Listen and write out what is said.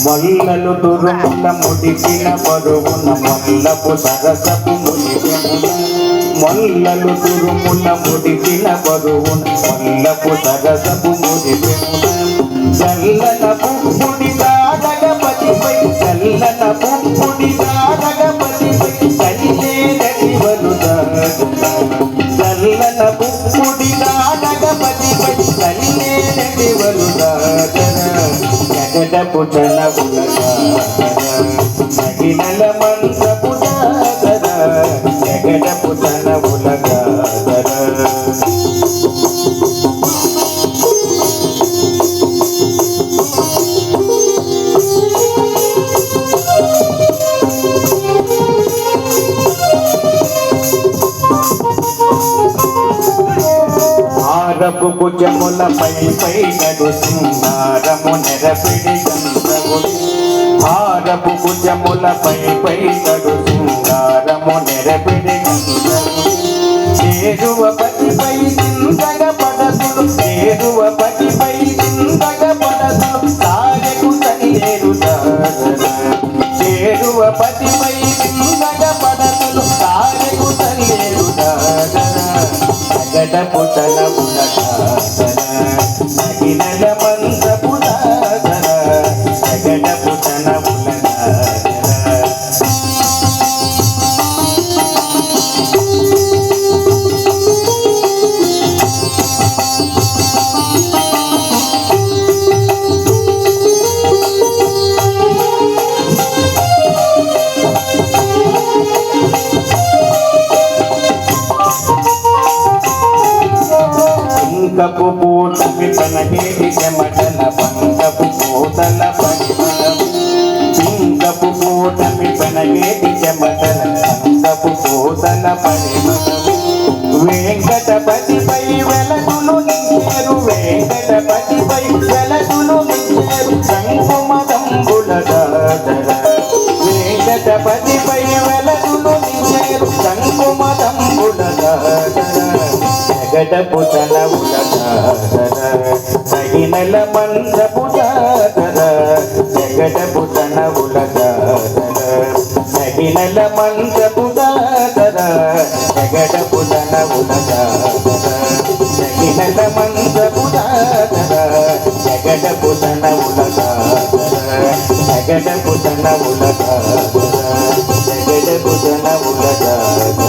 మొల్లలు తురుముల ముడికిన బరువున మొల్లపు సరసపు ముడికెమున మొల్లలు తురుముల ముడికిన బరువున మొల్లపు సరసపు ముడికెమున చల్లన పుప్పుడి దాడగపతిపై చల్లన పుప్పుడి దాడగపతిపై కలిసేనటి వలుదాగున చల్లన పుప్పుడి దాడగపతిపై కలిసేనటి వలుదాగన జగడపు మహిళల మంత్రపు జాగర జగడపు జనములగాదర హారపు భుజముల పై నడు సింగారము నెరపిడి చంద్రగుడి హారపు భుజముల పై నడు సింగారము నెరపిడి చంద్రగుడి చేరువ పతిపై చింతగ పడసులు చేరువ పతిపై చింతగ పడసులు సాగకు తనిలేరు చేరువ పతిపై చింతగ పడసులు సాగకు తనిలేరు జగడపు జనములగాదర మహిళల మంత్రపు జాగర జగడపు జనములగాదర పంకపు పూటమి పనగేటి చెమటల పంకపు పూతల పరిమళము పింకపు పూటమి పనగేటి చెమటల పంకపు పూతల పరిమళము వెంకటపతిపై వెలగులు నించేరు వెంకటపతిపై వెలగులు నించేరు సంకుమదంబుల దాదర వెంకటపతిపై వెలగులు నించేరు సంకుమదంబుల దాదర జగడపు జనములగాదర మహిళల మంత్రపు జాగర జగడపు జనములగాదర మహిళల మంత్రపు జాగర జగడపు జనములగాదర మహిళల మంత్రపు జాగర జగడపు జనములగాదర జగడపు జనములగాదర జగడపు జనములగాదర